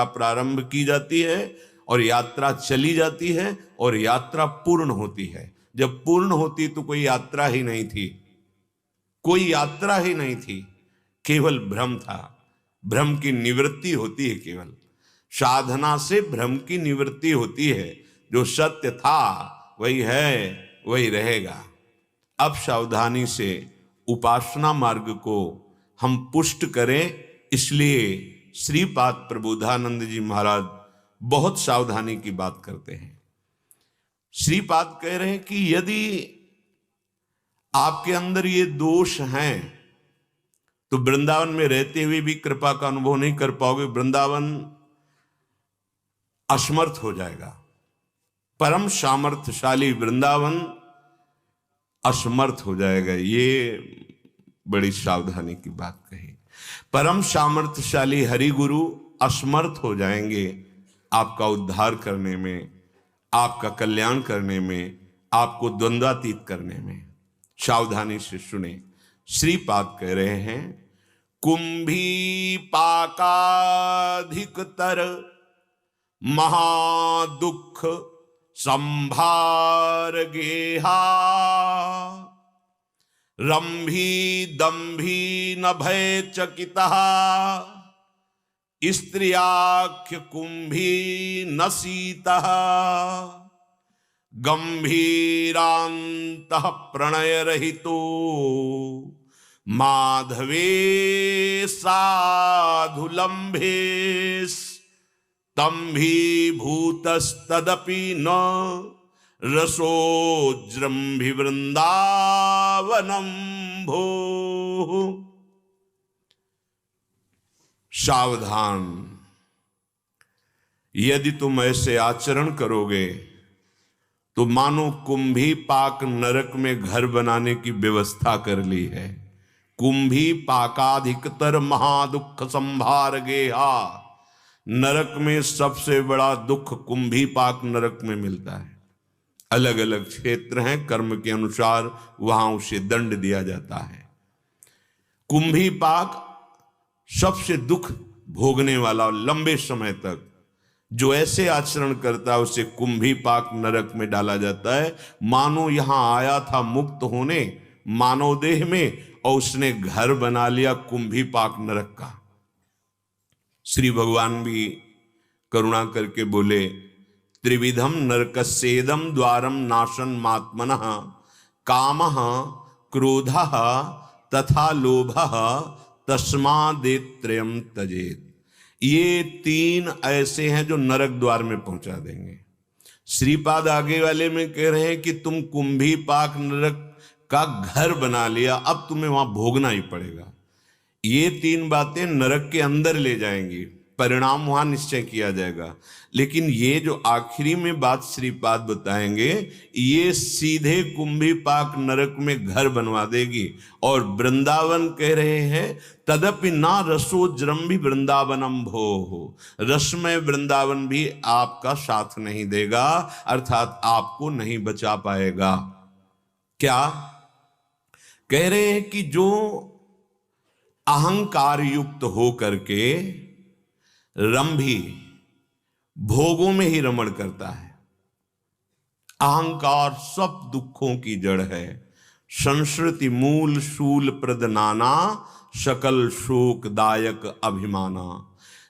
प्रारंभ की जाती है और यात्रा चली जाती है और यात्रा पूर्ण होती है। जब पूर्ण होती तो कोई यात्रा ही नहीं थी, कोई यात्रा ही नहीं थी, केवल भ्रम था। भ्रम की निवृत्ति होती है, केवल साधना से भ्रम की निवृत्ति होती है। जो सत्य था वही है, वही रहेगा। अब सावधानी से उपासना मार्ग को हम पुष्ट करें, इसलिए श्रीपाद प्रबोधानंद जी महाराज बहुत सावधानी की बात करते हैं। श्रीपाद कह रहे हैं कि यदि आपके अंदर ये दोष हैं तो वृंदावन में रहते हुए भी कृपा का अनुभव नहीं कर पाओगे। वृंदावन असमर्थ हो जाएगा। परम सामर्थ्यशाली वृंदावन असमर्थ हो जाएगा। ये बड़ी सावधानी की बात कही। परम सामर्थ्यशाली हरि गुरु असमर्थ हो जाएंगे आपका उद्धार करने में, आपका कल्याण करने में, आपको द्वंद्वातीत करने में। सावधानी से सुने। श्रीपाद कह रहे हैं, कुंभी पाकाधिकतर महादुख संभार गेहा, रंभी दंभी न भय चकिता, स्त्रियाख्य कुंभी न सीता, गंभीरांतः प्रणय रहितो माधवे साधुलंभेश, तंभीभूतस्तदपि न रसोज्रम्भि वृंदावनम भो। सावधान, यदि तुम ऐसे आचरण करोगे तो मानो कुंभी पाक नरक में घर बनाने की व्यवस्था कर ली है। कुंभी पाकाधिकतर महादुख संभार गेहा। नरक में सबसे बड़ा दुख कुंभी पाक नरक में मिलता है। अलग अलग क्षेत्र हैं, कर्म के अनुसार वहां उसे दंड दिया जाता है। कुंभी पाक सबसे दुख भोगने वाला, लंबे समय तक जो ऐसे आचरण करता है उसे कुंभी पाक नरक में डाला जाता है। मानो यहां आया था मुक्त होने मानव देह में और उसने घर बना लिया कुंभी पाक नरक का। श्री भगवान भी करुणा करके बोले, त्रिविधम नरकस्येदम द्वारम नाशन मात्मनः, कामः क्रोधः तथा लोभः तस्मादेत्रयम् त्यजेत्। ये तीन ऐसे हैं जो नरक द्वार में पहुंचा देंगे। श्रीपाद आगे वाले में कह रहे हैं कि तुम कुंभी पाक नरक का घर बना लिया, अब तुम्हें वहां भोगना ही पड़ेगा। ये तीन बातें नरक के अंदर ले जाएंगी, परिणाम वहां निश्चय किया जाएगा। लेकिन ये जो आखिरी में बात श्रीपाद बताएंगे, ये सीधे कुंभी पाक नरक में घर बनवा देगी। और वृंदावन कह रहे हैं, तदपि ना रसोज्रम्भि वृंदावनम भो हो, रसमय वृंदावन भी आपका साथ नहीं देगा, अर्थात आपको नहीं बचा पाएगा। क्या कह रहे हैं कि जो अहंकार युक्त हो करके रंभी भोगों में ही रमण करता है। अहंकार सब दुखों की जड़ है। संस्कृति मूल शूल प्रद नाना, सकल शोक दायक अभिमाना।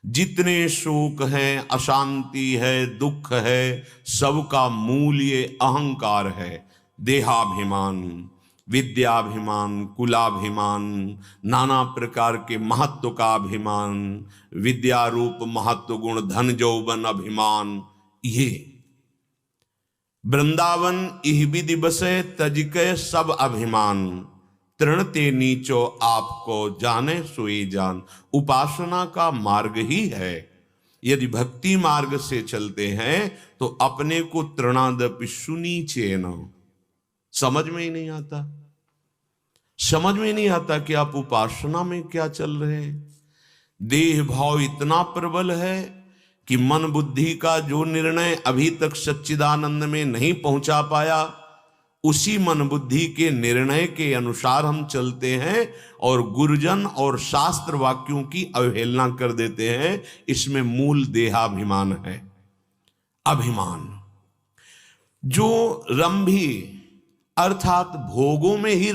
जितने शोक हैं, अशांति है, दुख है, सबका मूल ये अहंकार है। देहाभिमान, विद्याभिमान, कुलाभिमान, नाना प्रकार के महत्व का अभिमान, विद्या रूप महत्व गुण धन जौवन अभिमान। ये वृंदावन इह विधि बसे तजिके सब अभिमान, तृणते नीचो आपको जाने सोई जान। उपासना का मार्ग ही है। यदि भक्ति मार्ग से चलते हैं तो अपने को तृणादपि सुनीचेन, समझ में ही नहीं आता। समझ में नहीं आता कि आप उपासना में क्या चल रहे हैं। देह भाव इतना प्रबल है कि मन बुद्धि का जो निर्णय अभी तक सच्चिदानंद में नहीं पहुंचा पाया, उसी मन बुद्धि के निर्णय के अनुसार हम चलते हैं और गुरुजन और शास्त्र वाक्यों की अवहेलना कर देते हैं। इसमें मूल देहाभिमान है, अभिमान। जो रंभी अर्थात भोगों में ही